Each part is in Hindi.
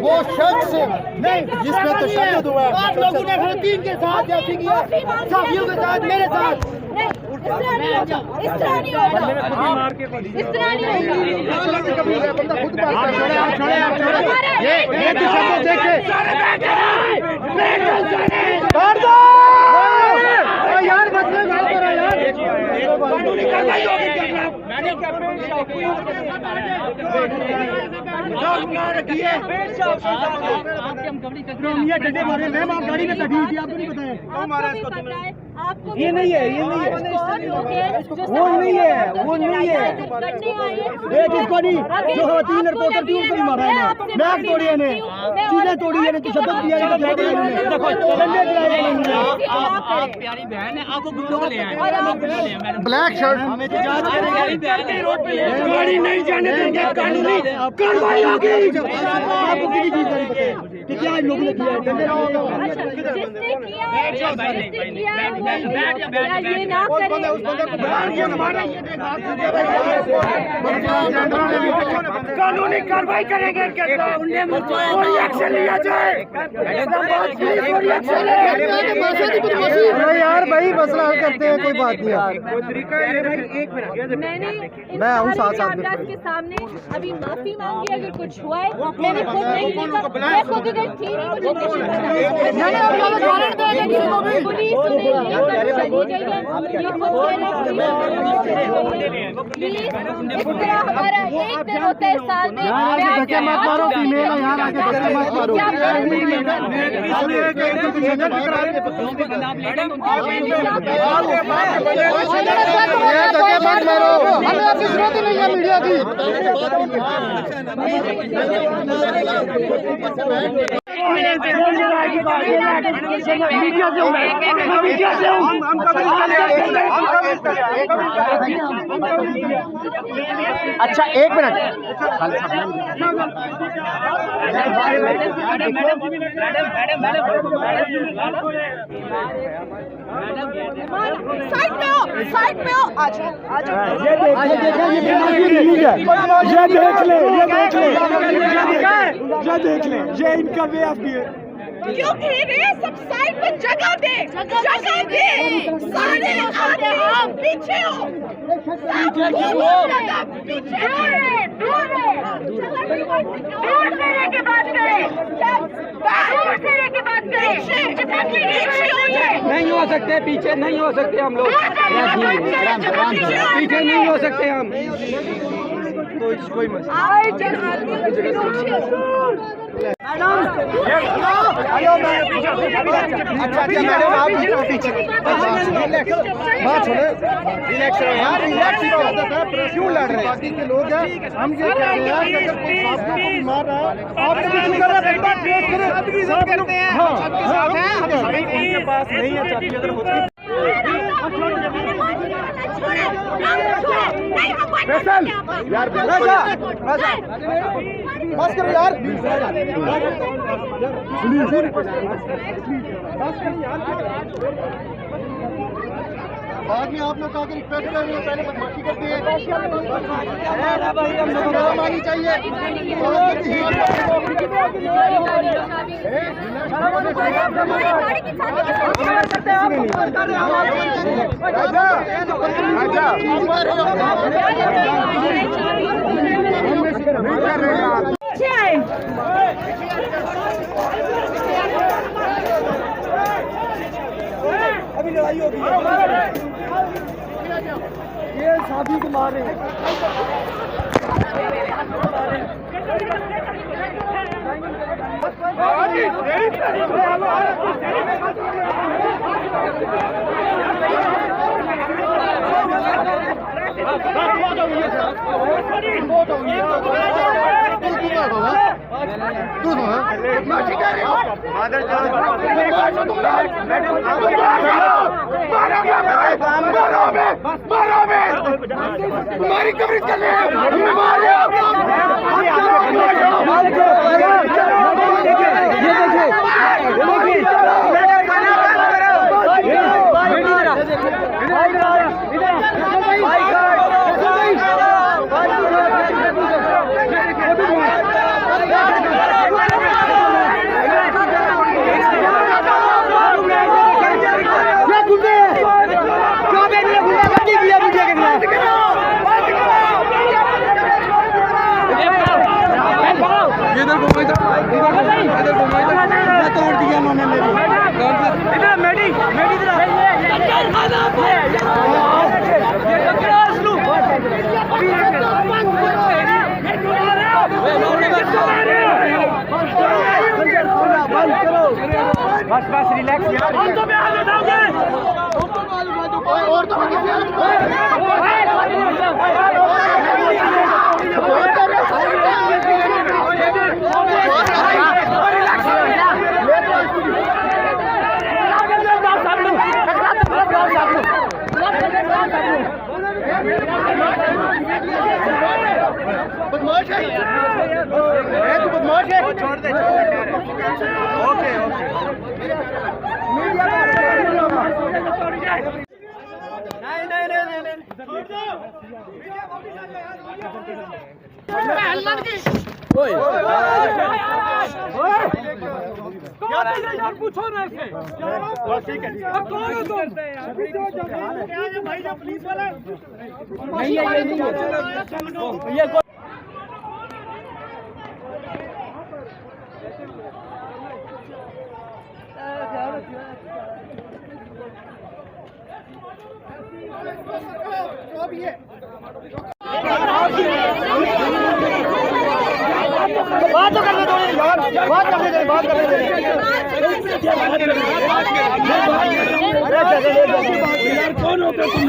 वो शख्स नहीं जिसमें तशद्दुद हुआ है। आप लोगों ने खतीब के साथ जैसे किया, साथियों के साथ, मेरे साथ इस तरह नहीं होगा, इस तरह नहीं होगा, इस तरह नहीं होगा। बंदा खुद बात कर रहा है। ये तशद्दुद देखे यार, मसले बात करो यार। कानूनी कार्रवाई होगी क्या? मैंने क्या गाड़ी में बैठी थी, आपको नहीं बताया? आपको ये नहीं है, ये नहीं है, वो नहीं है, वो नहीं है। ये किसको नहीं, जो खवातीन रिपोर्टर थी उनको ही मारा है, नाक तोड़ी है, चीजें तोड़ी है, तशद्दुद किया है। प्यारी बहन है, आपको गुंडों को ले आए, ब्लैक शर्ट गाड़ी नहीं जाने देंगे, कानूनी कार्रवाई होगी। आपको किसी चीज का नहीं पता है कि क्या इन लोगों ने किया है। कानूनी कार्रवाई करेंगे, कोई एक्शन लिया जाए। यार भाई मसला हल करते हैं, कोई बात नहीं यार। मैं हूँ साथ के सामने अभी माफी मांगी, अगर कुछ हुआ है मैंने खुद नहीं देखा, मैं खुद इधर थी नहीं, मुझे पुलिस चली गई है, इस तरह हमारा एक दिन होता है साल में। धक्के मत मारो, फीमेल है यहाँ आके धक्के मत मारो। धक्के मत मारो, हमें आपकी जरूरत ही नहीं है मीडिया की। अच्छा एक मिनट, साइड में हो, आज ये देख ले, ये इनका वे ऑफ व्यू है। क्यों घेरे? सब साइड में जगह दे, जगह दे, सारे आगे आप पीछे हो, पीछे दूर से लेके बात करें, दूर से लेके बात करें, नहीं हो सकते, पीछे नहीं हो सकते हम लोग, पीछे नहीं हो सकते हम। कोई मसला रिलैक्स रहो यार, रिलैक्स ही क्यों लड़ रहे हैं लोग हैं? हम ये कह रहे हैं कि अगर कोई मार रहा है, आप कुछ कर रहे हैं, ट्रेस करें, सब करते हैं, सबके साथ हैं। उनके पास नहीं है चाबी, अगर होती फैसल यार, बस करो यार, बाद में आप लोग आके रिक्वेस्ट कर रहे हैं, पहले बदमाशी करते हैं। शर्म आनी चाहिए। अभी लड़ाई होगी, ये शादी को मार रहे हैं। तुम्हारी कवरेज कर रहे हैं, ये देखिए बस बस रिलैक्स यार। हम तो बिहार में जाओगे और तो बदमाश है तू बदमाश है छोड़ दे ओके ओके यार पूछो ना इससे ठीक है अब कौन हो तुम भाई जो पुलिस वाला नहीं है ये बात तो करने दो यार बात करने दे बात करने दे यार कौन होता तुम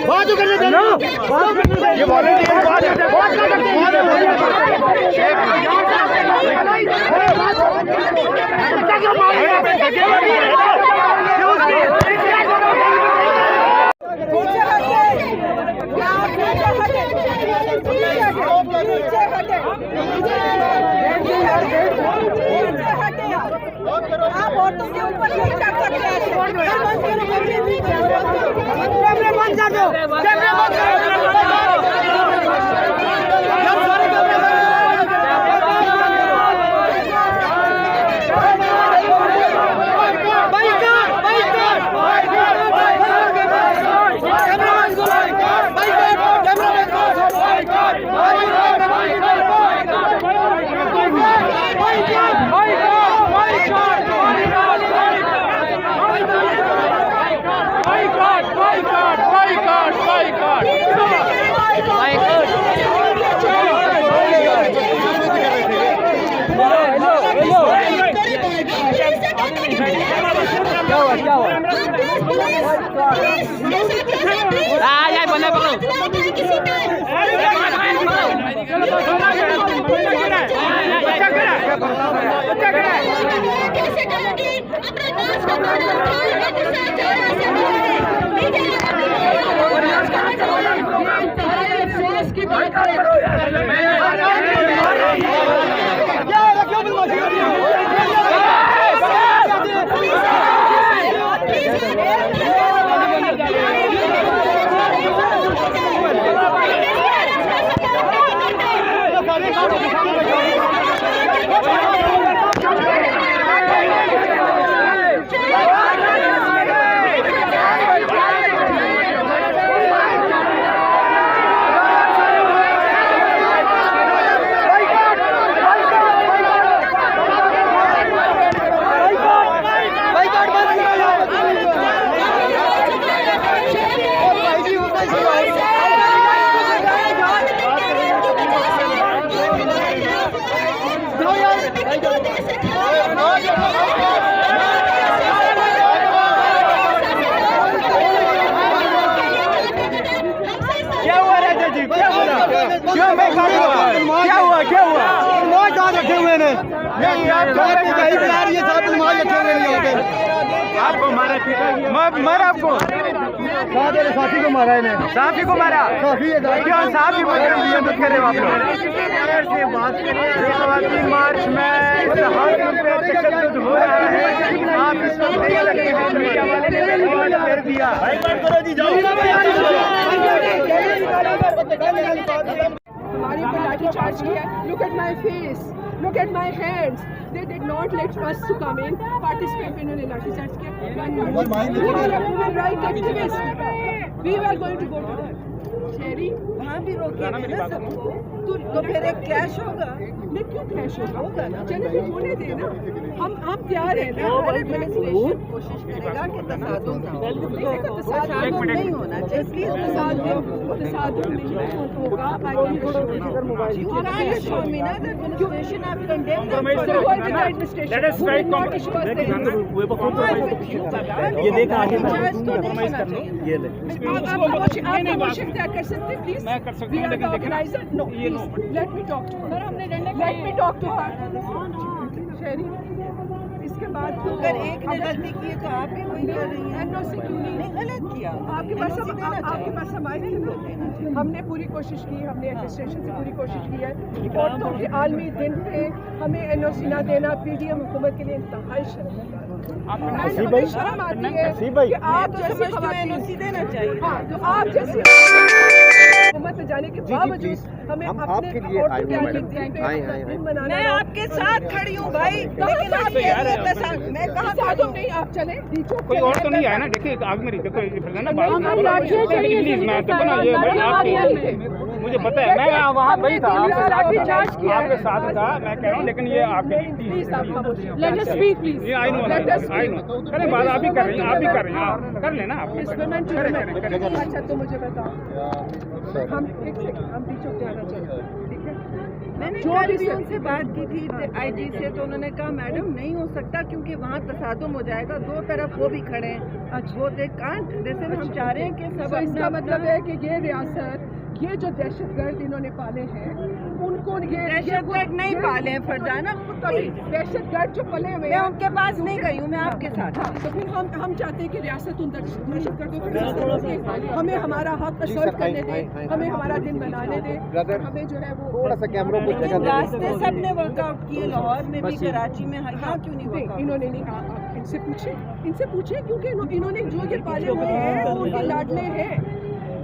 बात तो करने दे ना ये वॉलंटियर बात आप औरतों के ऊपर नहीं कर सकते कैमरे बंद कर दो कैमरे बंद आपको मारा मारा आपको साथी को मारा है साथी को मारा क्यों साथी मदद करे आप लोग से बात करें मार्च में तशद्दुद हो रहा है आप इस वक्त मीडिया वाले ने कर दिया हमारे ऊपर लाठी चार्ज किया look at my face look at my hands they did not let us to come in participate in a lathi charge kiya human right activist we were going to go to Cherry वहाँ भी रोके ना सबको तो फिर एक क्लैश होगा। नहीं क्यों क्रैश होगा ना, चलो फिर होने देना, हम तैयार हैं ना। एडमिनिस्ट्रेशन कोशिश करेगा कि तसादुम ना हो, तसादुम नहीं होना चाहिए, तसादुम नहीं होगा। You can't show me ना the administration have condemned them for So what that. did the administration? Let us try ये देखा आगे तो नहीं होना चाहिए। ये ले आप मोशन तय कर सकते हैं प्लीज? मैं कर सकता हूं लेकिन organiser no please let me talk to sir. हमने let me talk to Sherry. इसके बाद अगर एक ने गलती की है तो आप भी वही कर रही हैं। एनओसी क्यों नहीं गलत किया आपके पास हम आए थे ना, हमने पूरी कोशिश की, हमने एडमिनिस्ट्रेशन से पूरी कोशिश की है। औरतों के आलमी दिन पे हमें एनओसी ना देना पीडीएम हुकूमत के लिए इंतहाई शर्म आती है कि आप जैसी एनओसी देना चाहिए। हाँ, तो आप जैसी हुकूमत में जाने के बावजूद हमें अपने औरतों के आगे दिन पे मनाना। मैं आपके साथ खड़ी हूँ भाई, लेकिन आप मैं कहा तसादुम नहीं, आप चले कोई और तो नहीं आया ना। देखिए आग में देखो ये ना बात प्लीज मैं तो ना ये मुझे पता है, मैं वहाँ वही था आपके साथ था, मैं कह रहा हूँ। लेकिन ये आपके लेट अस स्पीक प्लीज। ये आई नो करें बात, आप ही कर रही हैं, आप ही कर रही हैं, कर लेना आप। अच्छा तो मुझे बताओ, हम एक सेकंड हम बीच में जाना चाहते हैं, ठीक है? मैंने कल भी उनसे बात की थी आईजी से, तो उन्होंने कहा मैडम नहीं हो सकता क्योंकि वहाँ तसादुम हो जाएगा, दो तरफ वो भी खड़े हैं। अच्छा वो दे कांट, जैसे हम चाह रहे हैं कि सब इसका मतलब है कि ये रियासत, ये जो दहशतगर्द इन्होंने पाले हैं उनको ये दहशतगर्द नहीं पाले हैं फरजाना, दहशतगर्द जो पले हुए मैं उनके पास नहीं गई हूँ, मैं आपके साथ। हाँ, तो फिर हम चाहते हैं कि रियासत उन दहशतगर्दों को रोके, हमें हमारा हक असर्ट करने दें, हमें हमारा दिन बनाने दें, हमें जो है वो थोड़ा सा कैमरों को लेकिन रास्ते सबने वर्कआउट किए, लाहौर में भी, कराची में, यहाँ क्यों नहीं वर्कआउट? इन्होंने नहीं कहा। आप इनसे पूछे क्योंकि इन्होंने जो ये पाले हुए हैं वो उनके लाडले हैं,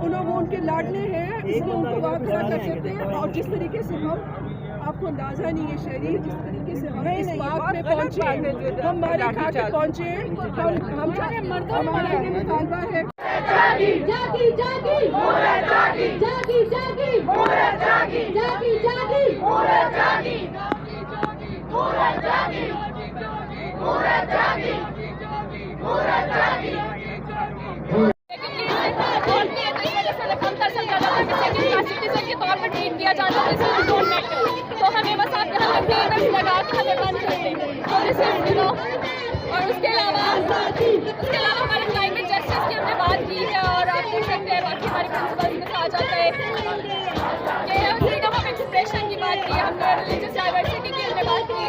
वो उनके लाडले हैं, इसलिए उनको वापस कर सकते हैं। और जिस तरीके से हम, आपको अंदाजा नहीं है शहरी, जिस तरीके से हम इस बात में पहुंचे, हम मारे खा के पहुंचे, हम हमारा ये मुतालबा है। जागी जागी जागी मोरे जागी जागी जागी मोरे जागी जागी जागी मोरे जागी मोरे जागी मोरे जागी मोरे जागी। के तौर पर ट्रीट किया जाता है, तो हमें बस आप यहाँ कंटेनर्स लगा के हमें बंद कर दें, तो दिस इज यू नो। और उसके अलावा हमारे क्लाइमेट जस्टिस की हमने बात की है, और आप देख सकते हैं बाकी हमारे प्रिंसिपल्स में कहा जाता है कि फ्रीडम ऑफ एक्सप्रेशन की बात की है, हमने रिलीजियस डाइवर्सिटी की हमने बात की है,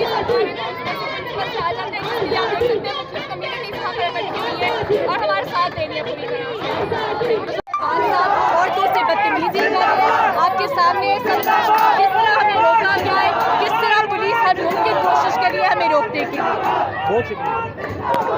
ये प्रिंसिपल्स कहा जाता है कि आप देख सकते हैं मुख्तलिफ कम्युनिटीज वहाँ पर बैठी हुई है और हमारे साथ दे रही है पूरी तरह से। औरतों से बदतमीजी कर आपके सामने किस तरह हमें रोका गया है, किस तरह पुलिस हर मुमकिन कोशिश करी है हमें रोकने की।